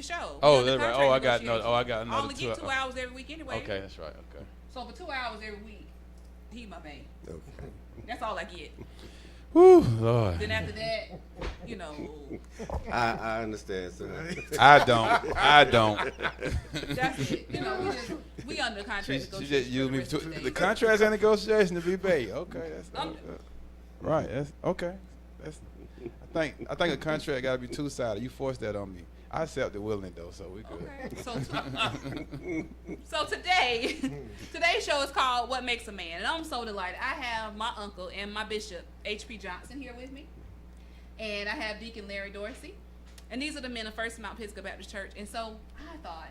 show. Oh, that's right. Oh, I got another. Oh, I got another. I only get 2 hours every week anyway. Okay, that's right. Okay. So for 2 hours every week, he my man. Okay. That's all I get. Whew, Lord. Then after that, you know. I understand, sir. I don't. That's it. You know, we under contract She negotiation. just used me for the rest of to the the day. contracts and negotiation to be paid. Okay, that's Um, right. That's okay. That's. I think a contract got to be two-sided. You forced that on me. I accept it willingly though, so we good. Okay. So today's show is called "What Makes a Man," and I'm so delighted. I have my uncle and my Bishop H.P. Johnson here with me, and I have Deacon Larry Dorsey, and these are the men of First Mount Pisgah Baptist Church. And so I thought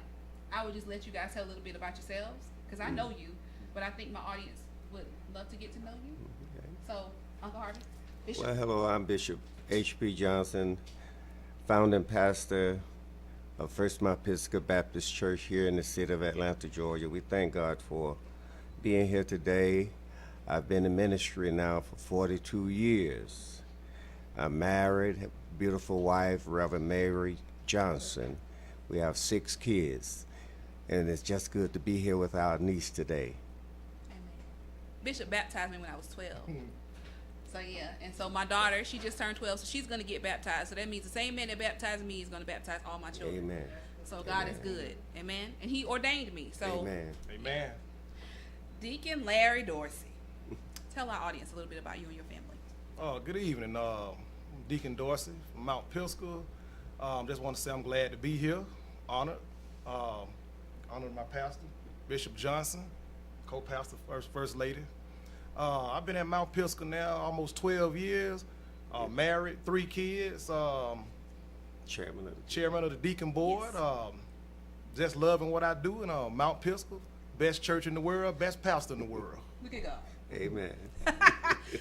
I would just let you guys tell a little bit about yourselves, because I know you, but I think my audience would love to get to know you. Okay. So, Uncle Harvey, Bishop. Well, hello, I'm Bishop H.P. Johnson, founding pastor of First Mount Pisgah Baptist Church here in the city of Atlanta, Georgia. We thank God for being here today. I've been in ministry now for 42 years. I'm married, have a beautiful wife, Reverend Mary Johnson. We have 6 kids, and it's just good to be here with our niece today. Amen. Bishop baptized me when I was 12. So yeah, and so my daughter, she just turned 12, so she's going to get baptized. So that means the same man that baptized me is going to baptize all my children. Amen. So God Amen. is good. Amen. And he ordained me. So Amen. Amen. Deacon Larry Dorsey, tell our audience a little bit about you and your family. Good evening. Deacon Dorsey from Mount Pisgah. Just want to say I'm glad to be here. Honored. Honored my pastor, Bishop Johnson, co-pastor, first lady. I've been at Mount Pisgah now almost 12 years. Married, 3 kids. Chairman of the Deacon board. Yes. Just loving what I do. And Mount Pisgah, best church in the world, best pastor in the world. Look at God. Amen.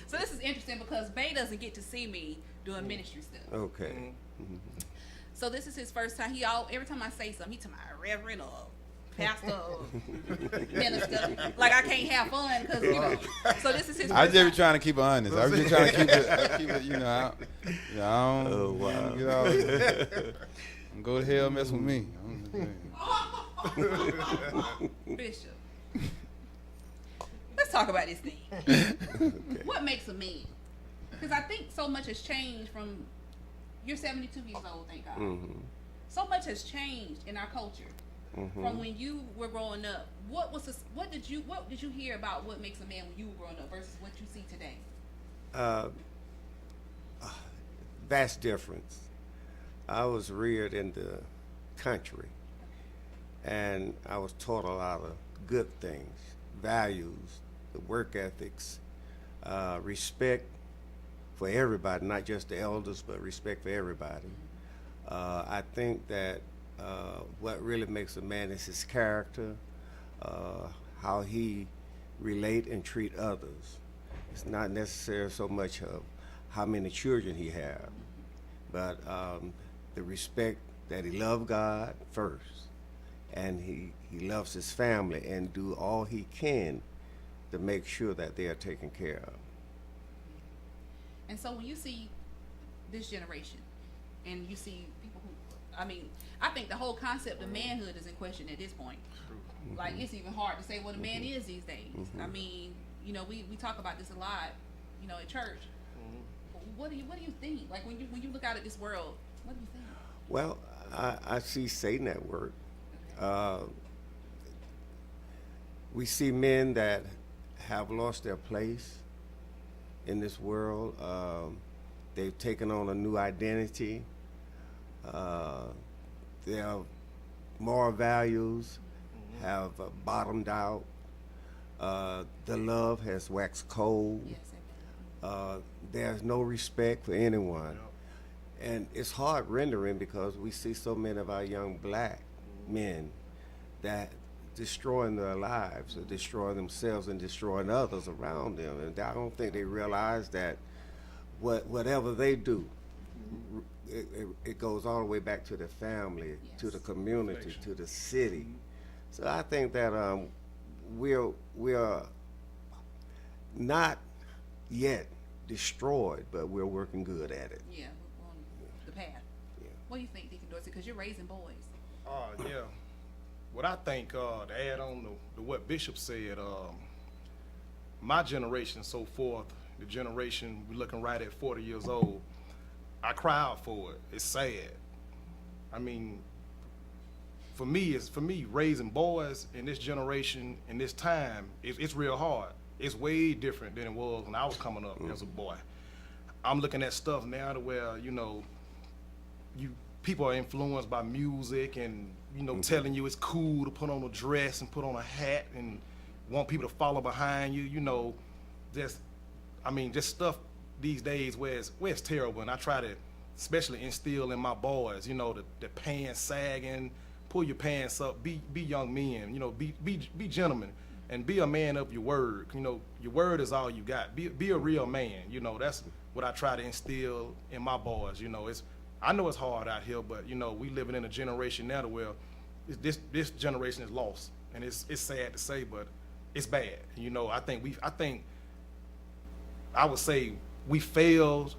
So this is interesting because Bay doesn't get to see me doing ministry stuff. Okay. Mm-hmm. So this is his first time. Every time I say something, he tell me reverend or pastor or minister. Like I can't have fun because So this is his. I First just be time. trying to keep it honest. I was just trying to keep it, I don't, Oh, wow. get all, don't go to hell, mess with me. Bishop. Let's talk about this thing. Okay. What makes a man? Because I think so much has changed from. You're 72 years old, thank God. Mm-hmm. So much has changed in our culture Mm-hmm. from when you were growing up. What did you hear about what makes a man when you were growing up versus what you see today? Vast difference. I was reared in the country, and I was taught a lot of good things, values, the work ethics, respect for everybody, not just the elders, but respect for everybody. I think that what really makes a man is his character, how he relate and treat others. It's not necessarily so much of how many children he have, but the respect that he loved God first, and he loves his family and do all he can to make sure that they are taken care of. And so when you see this generation and you see people who, I think the whole concept of manhood is in question at this point. Mm-hmm. Like it's even hard to say what a man is these days. Mhm. We talk about this a lot, at church. What do you think? Like when you look out at this world, what do you think? Well, I see Satan at work. We see men that have lost their place in this world. They've taken on a new identity. Their moral values have bottomed out. The love has waxed cold. Yes. There's no respect for anyone. And it's hard rendering because we see so many of our young black men that destroying their lives or destroying themselves and destroying others around them. And I don't think they realize that whatever they do, it goes all the way back to the family, to the community, to the city. So I think that we're not yet destroyed, but we're working good at it. Yeah, we're on the path. Yeah. What do you think, Deacon Dorsey? Because you're raising boys. Yeah. What I think, to add on to what Bishop said, my generation, so forth, the generation we're looking right at 40 years old, I cry out for it. It's sad. I mean, for me, raising boys in this generation, in this time, it's real hard. It's way different than it was when I was coming up as a boy. I'm looking at stuff now to where, you know, people are influenced by music and, you know, telling you it's cool to put on a dress and put on a hat and want people to follow behind you, you know, just stuff these days where it's terrible. And I try to especially instill in my boys, you know, the pants sagging, pull your pants up, be young men, you know, be gentlemen, and be a man of your word. You know, your word is all you got. Be a real man. You know, that's what I try to instill in my boys. You know, I know it's hard out here, but you know, we living in a generation now to where this generation is lost, and it's sad to say, but it's bad. You know, I would say we failed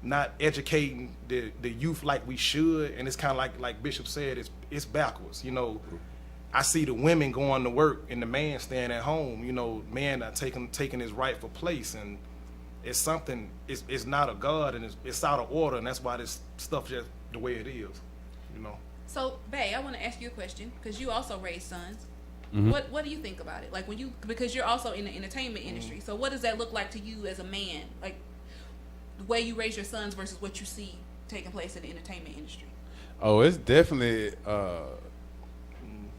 not educating the youth like we should, and it's kind of like Bishop said, it's backwards. You know, I see the women going to work and the man staying at home. You know, man not taking his rightful place, and it's something. It's not a God, and it's out of order, and that's why this stuff just the way it is. You know. So, Bae, I want to ask you a question because you also raise sons. Mm-hmm. What do you think about it? Like because you're also in the entertainment industry. So what does that look like to you as a man? Like the way you raise your sons versus what you see taking place in the entertainment industry. Oh, it's definitely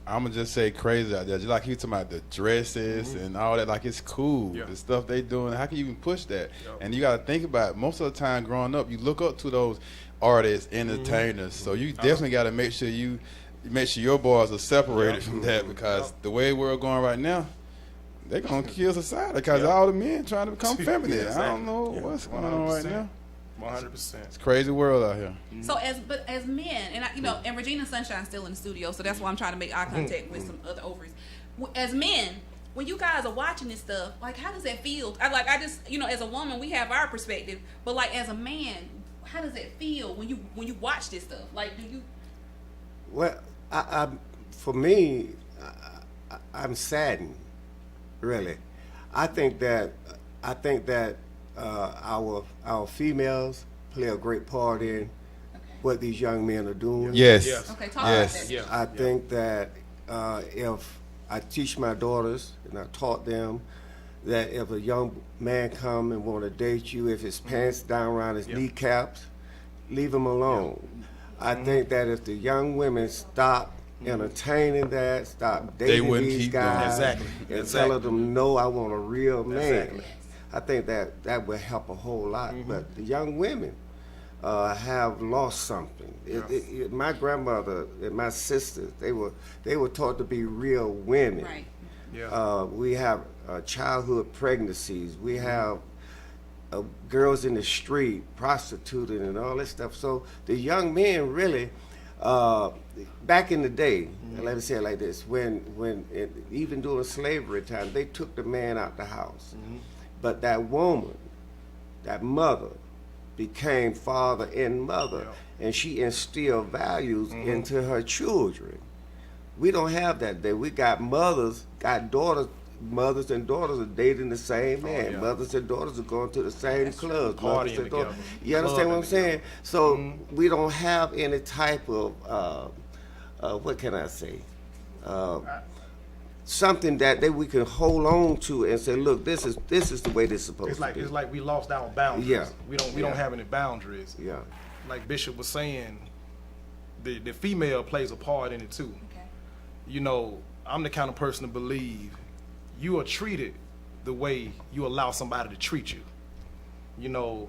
I'm gonna just say crazy out there. Just like you talking about the dresses and all that, like it's cool. Yeah. The stuff they doing. How can you even push that? Yep. And you gotta think about it. Most of the time growing up, you look up to those artists, entertainers. So you definitely gotta make sure your boys are separated from that, because the way we're going right now, they're gonna kill society because all the men trying to become feminine. Exactly. I don't know what's going on right now. 100%. It's a crazy world out here. So as men, and and Regina Sunshine's still in the studio, so that's why I'm trying to make eye contact with some other ovaries. As men, when you guys are watching this stuff, like how does that feel? I just as a woman, we have our perspective, but like as a man, how does it feel when you watch this stuff? Like, do you? Well, for me, I'm saddened. Really, I think that our females play a great part in what these young men are doing. Yes. Okay, talk about that. Yeah. I think that if I teach my daughters, and I taught them that if a young man come and want to date you, if his pants down around his kneecaps, leave him alone. I think that if the young women stop entertaining that, stop dating these guys, and telling them, no, I want a real man. I think that would help a whole lot. But the young women have lost something. My grandmother and my sisters, they were taught to be real women. Right. Yeah. We have childhood pregnancies. We have girls in the street prostituting and all this stuff. So the young men really, back in the day, let me say it like this: when even during slavery time, they took the man out the house, but that woman, that mother, became father and mother, and she instilled values into her children. We don't have that today. We got mothers, got daughters. Mothers and daughters are dating the same man. Mothers and daughters are going to the same clubs. Partying together. You understand what I'm saying? So we don't have any type of what can I say? Something that we can hold on to and say, look, this is the way this is supposed to be. It's like we lost our boundaries. Yeah. We don't have any boundaries. Yeah. Like Bishop was saying, the female plays a part in it too. Okay. You know, I'm the kind of person to believe you are treated the way you allow somebody to treat you. You know,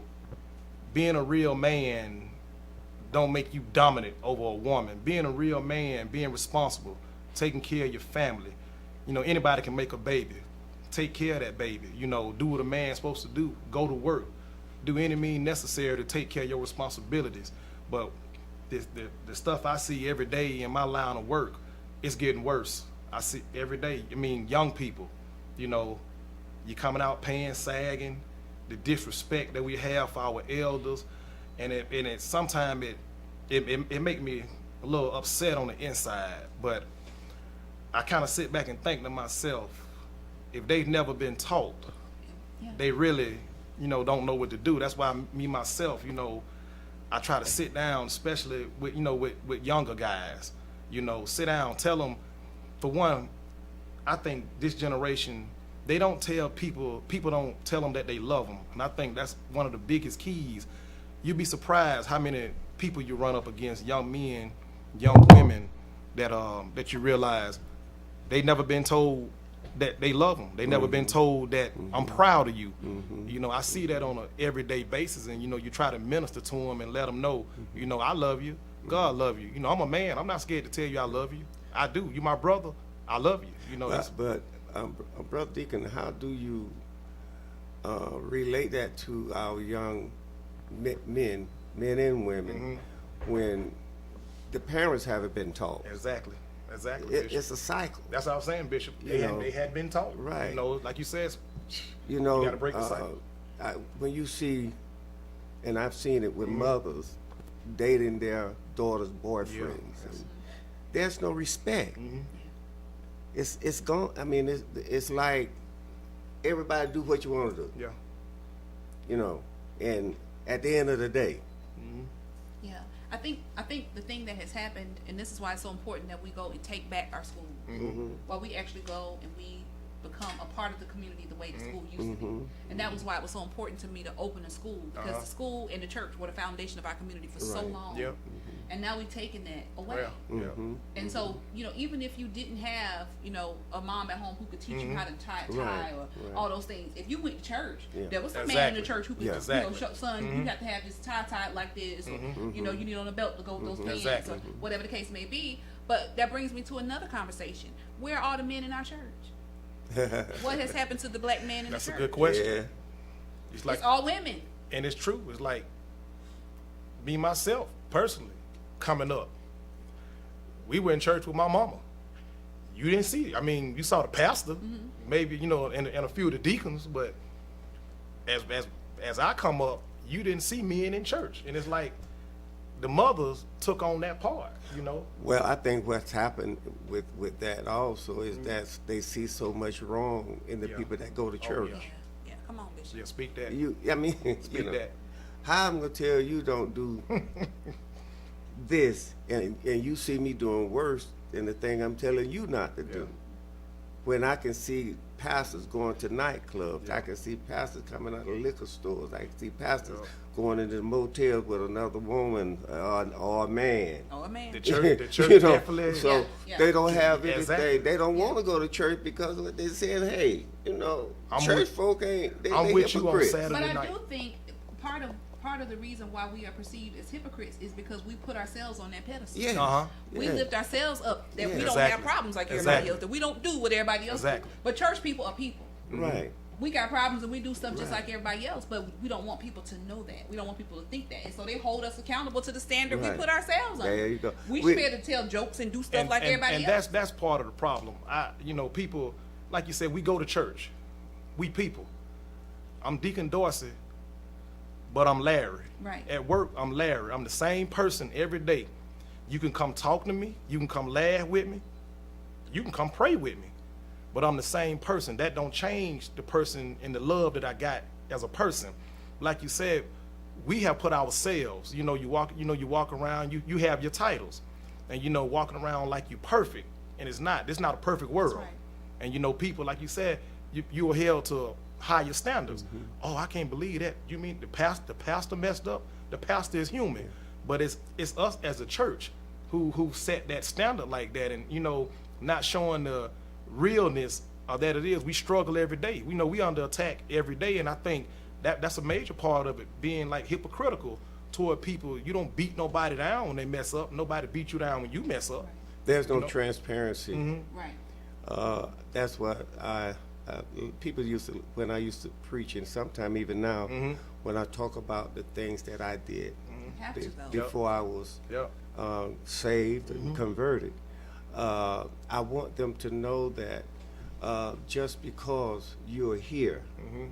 being a real man don't make you dominant over a woman. Being a real man, being responsible, taking care of your family. You know, anybody can make a baby. Take care of that baby. You know, do what a man's supposed to do. Go to work. Do any means necessary to take care of your responsibilities. But the stuff I see every day in my line of work, it's getting worse. I see every day. I mean, young people, you know, you coming out pants sagging, the disrespect that we have for our elders, and it sometimes it make me a little upset on the inside, but I kind of sit back and think to myself, if they've never been taught, they really, don't know what to do. That's why me, myself, I try to sit down, especially with, with younger guys, sit down, tell them, for one, I think this generation, they don't tell people don't tell them that they love them. And I think that's one of the biggest keys. You'd be surprised how many people you run up against, young men, young women, that you realize they never been told that they love them. They never been told that I'm proud of you. I see that on an everyday basis, and you try to minister to them and let them know, I love you. God love you. I'm a man. I'm not scared to tell you I love you. I do. You my brother. I love you. But Brother Deacon, how do you relate that to our young men and women, when the parents haven't been taught? Exactly. It's a cycle. That's what I was saying, Bishop. They had been taught. Right. Like you said, you got to break the cycle. When you see, and I've seen it with mothers dating their daughters' boyfriends, there's no respect. It's gone. I mean, it's like everybody do what you want to do. Yeah. And at the end of the day. Yeah. I think the thing that has happened, and this is why it's so important that we go and take back our school. While we actually go and we become a part of the community the way the school used to be. And that was why it was so important to me to open a school, because the school and the church were the foundation of our community for so long. And now we've taken that away. And so, even if you didn't have, a mom at home who could teach you how to tie a tie or all those things, if you went to church, there was a man in the church who could, show, son, you have to have this tie tied like this, or, you need on a belt to go with those pants, or whatever the case may be. But that brings me to another conversation. Where are the men in our church? What has happened to the black man in the church? That's a good question. It's all women. And it's true. It's like me, myself, personally, coming up. We were in church with my mama. You didn't see it. I mean, you saw the pastor, maybe, and a few of the deacons, but as I come up, you didn't see men in church. And it's like the mothers took on that part, Well, I think what's happened with that also is that they see so much wrong in the people that go to church. Yeah, come on, Bishop. Yeah, speak that. Speak that. How I'm gonna tell you don't do this, and you see me doing worse than the thing I'm telling you not to do. When I can see pastors going to nightclubs, I can see pastors coming out of liquor stores, I can see pastors going into the motels with another woman or a man. The church definitely. So they don't have anything. Exactly. They don't want to go to church because they're saying, hey, church folk ain't. I'm with you on Saturday night. But I do think part of the reason why we are perceived as hypocrites is because we put ourselves on that pedestal. We lift ourselves up that we don't have problems like everybody else, that we don't do what everybody else does. But church people are people. Right. We got problems and we do stuff just like everybody else, but we don't want people to know that. We don't want people to think that. And so they hold us accountable to the standard we put ourselves on. There you go. We should be able to tell jokes and do stuff like everybody else. And that's part of the problem. People, like you said, we go to church. We people. I'm Deacon Dorsey, but I'm Larry. Right. At work, I'm Larry. I'm the same person every day. You can come talk to me. You can come laugh with me. You can come pray with me. But I'm the same person. That don't change the person and the love that I got as a person. Like you said, we have put ourselves. You walk around. You have your titles, and walking around like you perfect, and it's not. It's not a perfect world. Right. And people, like you said, you are held to higher standards. Oh, I can't believe that. You mean the pastor messed up? The pastor is human, but it's us as a church who set that standard like that, and not showing the realness that it is. We struggle every day. We under attack every day, and I think that's a major part of it, being like hypocritical toward people. You don't beat nobody down when they mess up. Nobody beat you down when you mess up. There's no transparency. Right. That's what people used to, when I used to preach, and sometime even now, when I talk about the things that I did before I was saved and converted, I want them to know that just because you're here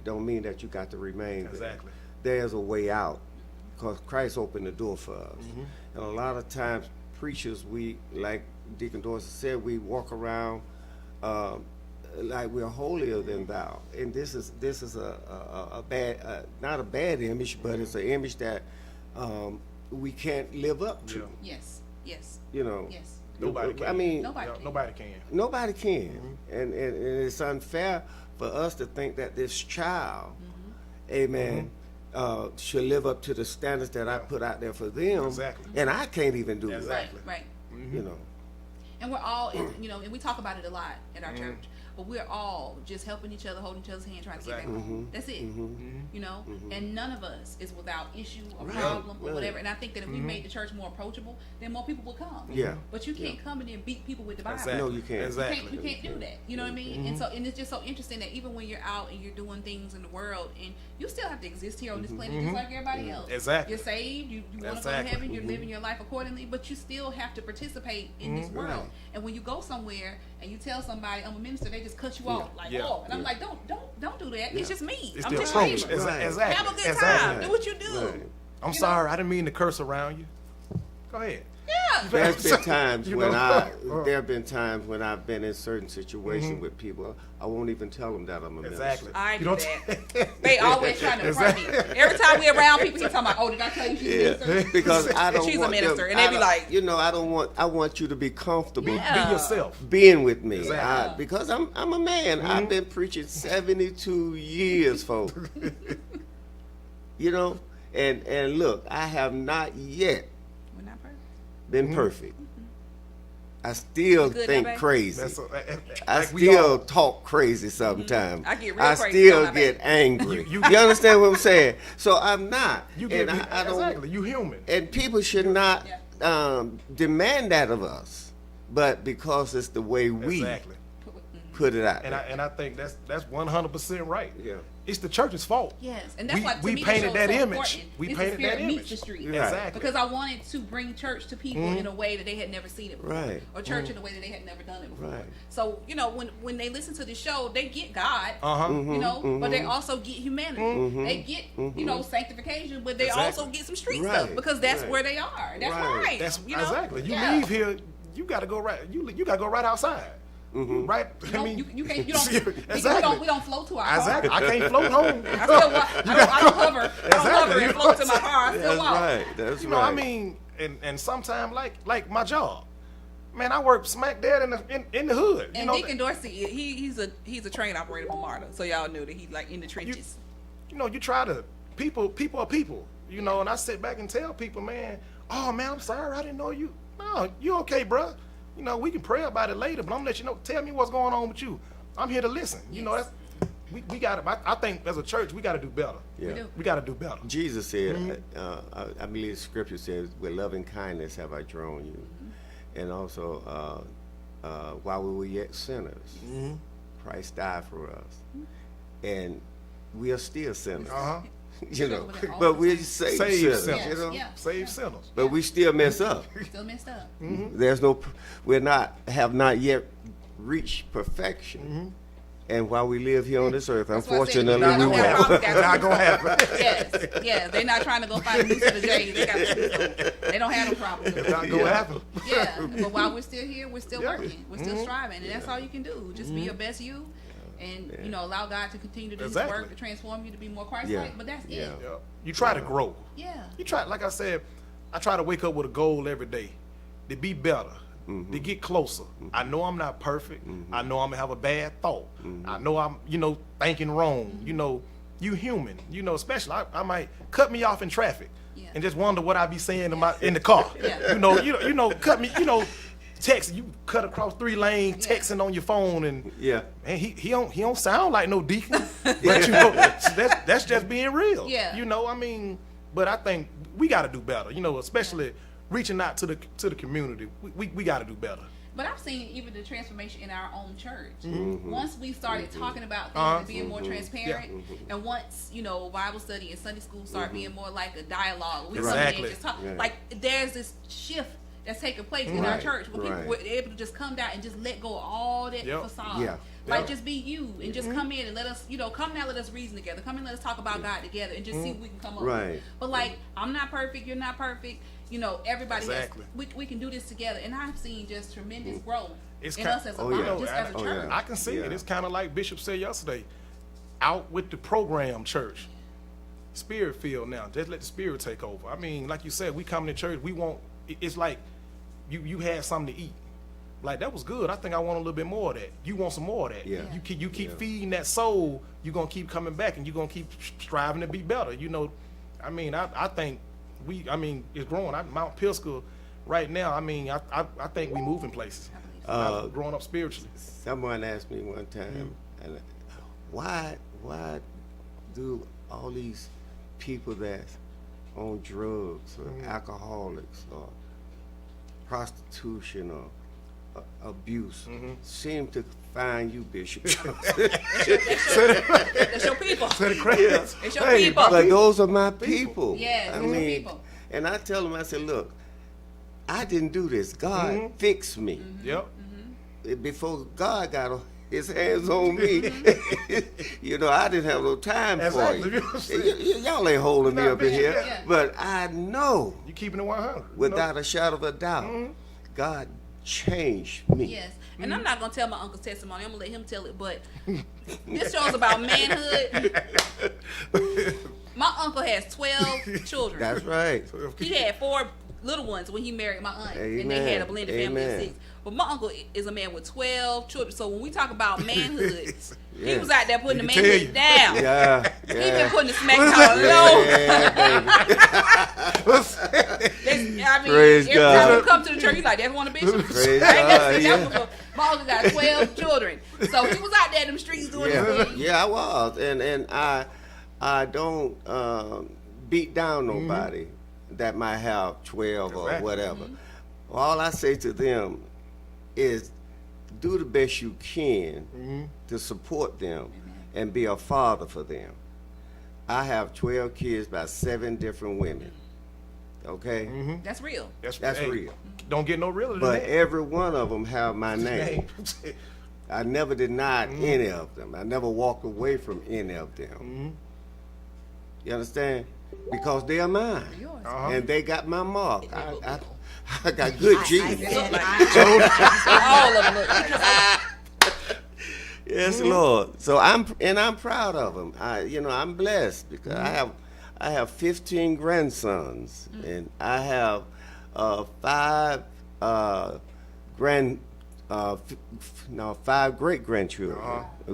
don't mean that you got to remain there. There's a way out, because Christ opened the door for us. And a lot of times preachers, we, like Deacon Dorsey said, we walk around like we're holier than thou, and this is a bad, not a bad image, but it's an image that we can't live up to. Yes. Yes. You know. Yes. Nobody can. I mean, Nobody can. nobody can, and it's unfair for us to think that this child, amen, should live up to the standards that I put out there for them, Exactly. and I can't even do Exactly. Right. it. You know. And we're all, you know, and we talk about it a lot at our church, but we're all just helping each other, holding each other's hand, trying to get back home. That's it. You know, and none of us is without issue or problem or whatever. And I think that if we made the church more approachable, then more people will come. Yeah. But you can't come in there and beat people with the Bible. Exactly. No, you can't. Exactly. You can't do that. You know what I mean? And so, and it's just so interesting that even when you're out and you're doing things in the world, and you still have to exist here on this planet just like everybody else. Exactly. You're saved. You want to go to heaven. You're living your life accordingly, but you still have to participate in this world. Right. And when you go somewhere and you tell somebody I'm a minister, they just cut you off like, Yeah. oh, and I'm like, don't do that. It's just me. It's I'm the just approach. labor. Exactly. Have a good Exactly. time. Do what you do. Right. I'm You sorry, I didn't mean to curse around you. Go ahead. Yeah. There's been times You when know? there have been times when I've been in certain situations with people. I won't even tell them that I'm a Exactly. minister. I You do don't- that. They always trying to front me. Every time we're around people, he's talking about, oh, did I tell you she's a minister? Because I don't She's a want minister, them, and they be like, you know, I want you to be comfortable Yeah. Be yourself. being with me. Exactly. Because I'm a man. I've been preaching 72 years, folks. You know, and look, I have not yet we're not perfect. been perfect. I still Good, think babe? crazy. That's I like we all- still talk crazy sometimes. I get real I crazy, still don't I, get babe? angry. You- You understand what I'm saying? So I'm not. You and get I don't. exactly. You human. And people should not Yeah. demand that of us, but because it's the way we Exactly. put it out. And there. I think that's 100% right. Yeah. It's the church's fault. Yes, and that's why to we me painted the show that is so image. important. We It's painted the spirit that meets image. the street. Right. Exactly. Because I wanted to bring church to people in a way that they had never seen it before, Right. or church in a way that they had never done it before. Right. So you know, when they listen to the show, they get God, Mm-hmm. you know, but they also get humanity. They get you know sanctification, but they Exactly. also get some street Right. stuff because that's Right. where they are. That's Right. right. That's you know? exactly. You Yeah. leave here, you got to go right. You got to go right outside. Right. You know, you can't. You don't. Exactly. We don't float to our Exactly. car. I can't float home. I still walk. I don't hover. I don't hover and float to my car. I still That's walk. right. That's You right. know, I mean, and sometimes like my job, man, I work smack dab in the hood. You And know, Deacon Dorsey, he's a train operator for MARTA, so y'all knew that he's like in the trenches. you know, you try to people are people. You know, and I sit back and tell people, man, oh man, I'm sorry, I didn't know you. No, you okay, bruh. You know, we can pray about it later, but I'm gonna let you know. Tell me what's going on with you. I'm here to listen. You know, that's we got to. I think as a church, we got to do better. Yeah. do. We got to do better. Jesus said, I believe the scripture says, with loving kindness have I drawn you. And also, while we were yet sinners, Christ died for us. And we are still sinners. You know, but we're saved Save sinners, sinners. you know. Yeah. Save sinners. But we still mess up. Still messed up. There's no, have not yet reached perfection. And while we live here on this earth, That's why I said unfortunately, y'all we don't have will. problems, guys. Not gonna happen. Yes, yeah. They're not trying to go find a new set of J's. They got they don't have no problems. It's not gonna happen. Yeah, but while we're still here, we're still Yeah. working. We're still striving, and that's all you can do. Just be your best you, and you know, allow God to continue to do His Exactly. work to transform you to be more Christ-like. Yeah. But that's Yeah. it. Yeah. You try to grow. Yeah. You try, like I said, I try to wake up with a goal every day to be better, to get closer. I know I'm not perfect. I know I'm gonna have a bad thought. I know I'm, thinking wrong. You human. Especially I might cut me off in traffic Yeah. and just wonder what I be saying in the car. Yeah. Cut me. Text you cut across 3 lanes, texting on your phone, and Yeah. man, he don't sound like no deacon, but that's just being real. Yeah. I mean, but I think we got to do better. Especially reaching out to the community. We got to do better. But I've seen even the transformation in our own church. Once we started talking about things and being more transparent, and once Bible study and Sunday school start being more like a dialogue, we come in Exactly. and just talk. Right. Like there's this shift that's taking place in our Right. church where people Right. were able to just come down and just let go of all that Yep. facade. Yeah. Like, just be you and just come in and let us, come now, let us reason together. Come and let us talk about God together and just see what we can come up with. But, like, I'm not perfect, you're not perfect. Everybody else, we can do this together. And I've seen just tremendous growth in us as a body, as a church. I can see it. It's kind of like Bishop said yesterday, out with the program church. Spirit filled now. Just let the Spirit take over. I mean, like you said, we come to church, we want, it's like you had something to eat. Like, that was good. I think I want a little bit more of that. You want some more of that. Yeah. You keep feeding that soul, you're going to keep coming back and you're going to keep striving to be better. I mean, I think it's growing. Mount Pisgah right now, I think we moving places. Growing up spiritually. Someone asked me one time, and why do all these people that's on drugs or alcoholics or prostitution or abuse seem to find you, Bishop? That's your people. It's your people. But those are my people. Yeah, those are people. And I tell them, I said, look, I didn't do this. God fixed me. Yep. Before God got his hands on me, I didn't have no time for you. Y'all ain't holding me up in here. Yeah. But I know, You keeping it 100. without a shadow of a doubt, God changed me. Yes. And I'm not going to tell my uncle's testimony. I'm going to let him tell it. But this show's about manhood. My uncle has 12 children. That's right. He had 4 little ones when he married my aunt. Amen. And they had a blended family of Amen. 6. But my uncle is a man with 12 children. So when we talk about manhood, he Yes. was out there putting the He can tell manhood you. down. Yeah. He been putting the smack talk low. Praise every God. time we come to the church, he's like, that's one of the bishops. Praise I ain't never God, seen yeah. that before. My uncle got 12 children. So he was out there in them streets doing his thing. Yeah, I was, and I don't beat down nobody that might have 12 or Correct. whatever. All I say to them is, do the best you can to support them and be a father for them. I have 12 kids by 7 different women. Okay, That's real. that's hey, real. Don't get no realer than But that. every one of them have my name. I never denied any of them. I never walked away from any of them. You understand? Because they are mine. Yours. And they got my mark. I got good genes. All of them look. Yes, Lord. So I'm proud of them. I'm blessed because I have 15 grandsons and I have 5 5 great grandchildren,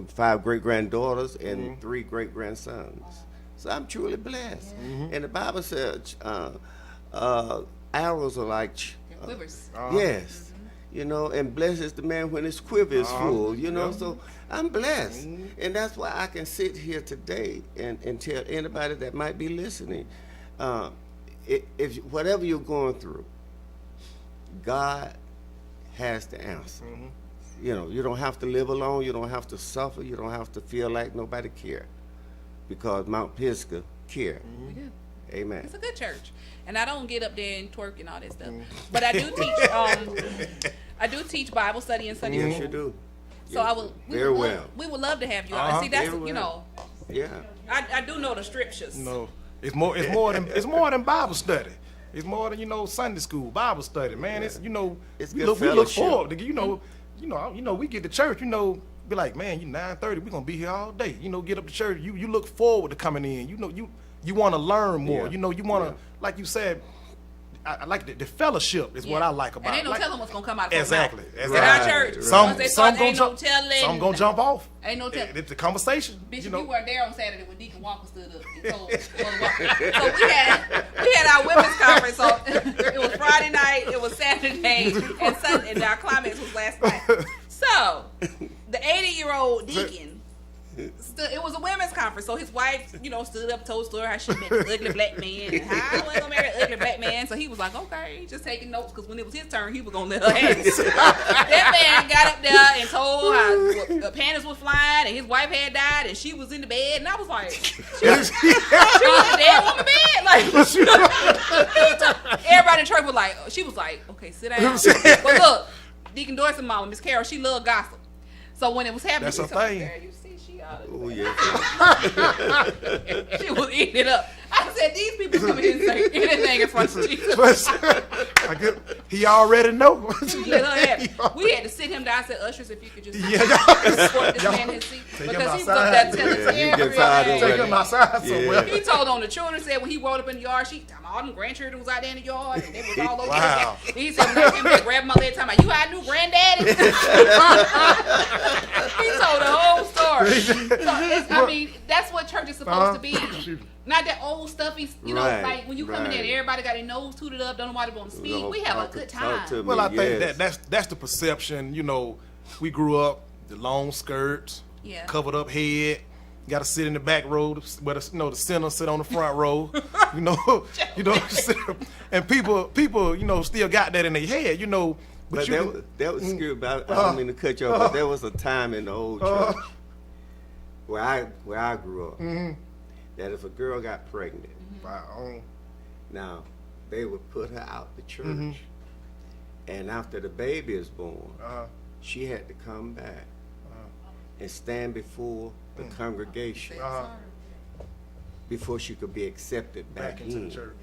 5 great granddaughters, and 3 great grandsons. So I'm truly blessed. And the Bible says arrows are like Quivers. yes, and blessed is the man when his quiver is full. So I'm blessed, and that's why I can sit here today and tell anybody that might be listening, if whatever you're going through, God has the answer. You don't have to live alone. You don't have to suffer. You don't have to feel like nobody cares, because Mount Pisgah care. We do. Amen. It's a good church. And I don't get up there and twerk and all that stuff. But I do teach Bible study and Sunday Yes, school. you do. So Yes. we would love to have you on. See, that's Very well. Yeah. I do know the scriptures. No, it's more than Bible study. It's more than Sunday school, Bible study, man. It's It's we good look fellowship. forward to we get to church, be like, man, 9:30, we're gonna be here all day. Get up to church. You look forward to coming in. You want to learn more. Yeah. You want to, like you said, I like the fellowship is what I like about and it. ain't no telling what's gonna come out of Exactly. At Right. our church, Right. once they Some start, gonna ain't no jump. telling. Some gonna jump off. Ain't no telling. It's the conversation. Bishop, you weren't there on Saturday when Deacon Walker stood up and told So we had our women's conference. So it was Friday night, it was Saturday, and Sunday, and our climax was last night. So the 80-year-old deacon, it was a women's conference. So his wife, stood up, told her how she met an ugly black man and how I wasn't gonna marry an ugly black man. So he was like, okay, just taking notes, because when it was his turn, he was gonna let her have it. That man got up there and told how the panties was flying and his wife had died and she was in the bed, and I was like, she was in the dead woman bed. Like, everybody in church was like, she was like, okay, sit down. But look, Deacon Dorsey mama, Miss Carol, she loved gossip. So when it was happening, That's she a told me, thing. "Girl, you see, she out of Oh, yeah. She was eating it up. I said, these people come in and say anything in front of Jesus. I guess he already know. Let her have it. We had to sit him down and said, ushers, if you could just Yeah, escort this man his seat. Take him Because he was up there telling us Yeah, he gets tired of everything. Take him outside somewhere. He told on the children, said when he rolled up in the yard, all them grandchildren was out there in the yard, and they was all over Wow. his He said, when I came back, grabbed my leg, talking about, you our new granddaddy? He told the whole story. So I mean, that's what church is supposed to be. Not that old stuffy, you know, Right, like when you come in there and right. everybody got their nose tooted up, don't nobody want to speak. We have a good time. Well, I think that's the perception. You know, we grew up the long skirts, Yeah. covered up head. Got to sit in the back row, where the center sit on the front row. you know, and people, still got that in their head. You know, But you that was scary. But I don't mean to cut you off, but there was a time in the old church where I grew up that if a girl got pregnant, now they would put her out the church, and after the baby is born, she had to come back and stand before the congregation before she could be accepted back into in. the church.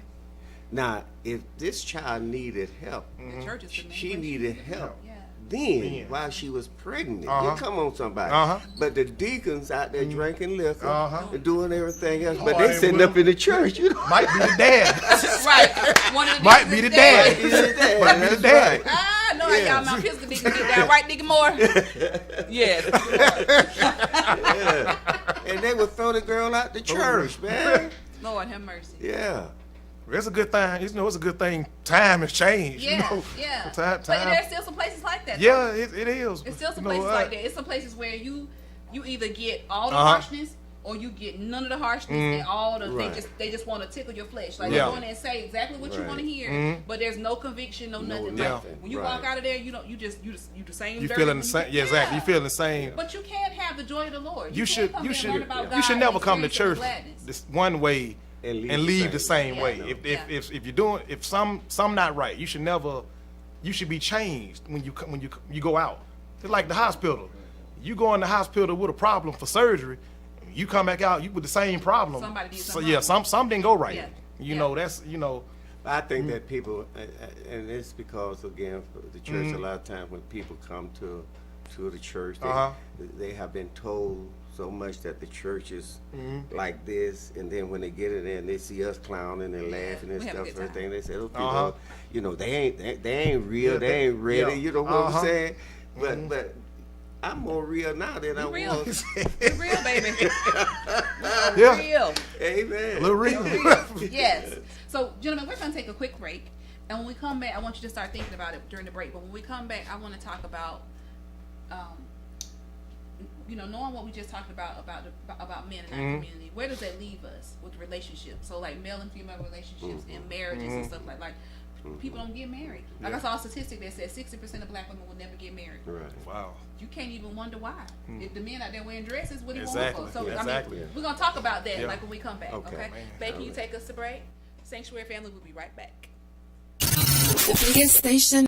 Now, if this child needed help, The church is the main she place needed you help. Yeah. Then, while she was pregnant, Uh-huh. you come on somebody. Uh-huh. But the deacons out there drinking liquor and doing everything else, Oh, but they they sitting will. up in the church, you know. Might be the dad. Right. One of the Might be the dad. Might be the dad, Might be the that's dad. right. I know how Yeah. y'all Mount Pisgah Deacon get down, right, Deacon Moore? Yes. Yeah. And they would throw the girl out the church, man. Lord have mercy. Yeah. It's a good thing. It's a good thing. Time has changed. Yeah, you know? yeah. Time. But there's still some places like that. Yeah, it is. It's still some You know, places like that. It's some places where you either get all the Uh-huh. harshness or you get none of the harshness and all the Right. they just want to tickle your flesh. Like Yeah. they go in there and say exactly what you Right. want to hear, but there's no conviction, no nothing. Like, nothing. when you Right. walk out of there, you just the same. You dirty feeling when the you same? get- Yeah, exactly. You feeling the same. But you can't have the joy of the Lord. You can't should. come You here and learn should. about You God should and never come to experience church His gladness. this one way And and leave the same way. way. Yeah. If you're doing some not right, you should never. You should be changed when you go out. It's like the hospital. You go in the hospital with a problem for surgery, you come back out you with the same problem. Somebody did so something yeah, wrong. some didn't go right. Yeah. You Yeah. know that's I think that people, and it's because, again, for the church, a lot of times when people come to the church, they have been told so much that the church is like this, and then when they get in there and they see us clowning and laughing and we have a stuff, good time. everything, they say, those people, you know, they ain't real, Yeah, they ain't ready, yeah. you know what I'm saying? But I'm more real now than I Real. was. Be real, baby. Yeah. Real. Amen. a little real. Yes. So, gentlemen, we're going to take a quick break. And when we come back, I want you to start thinking about it during the break. But when we come back, I want to talk about, knowing what we just talked about men in our community. Where does that leave us with relationships? So, like male and female relationships and marriages and stuff like people don't get married. Like I saw a statistic that said 60% of black women will never get married. Right. Wow. You can't even wonder why. If the men out there wearing dresses, what do you Exactly. want for? So Exactly. I mean, we're gonna talk about that Yeah. like when we come back. Okay. Okay. Man. Babe, can you take us to break? Sanctuary family, we'll be right back. The biggest station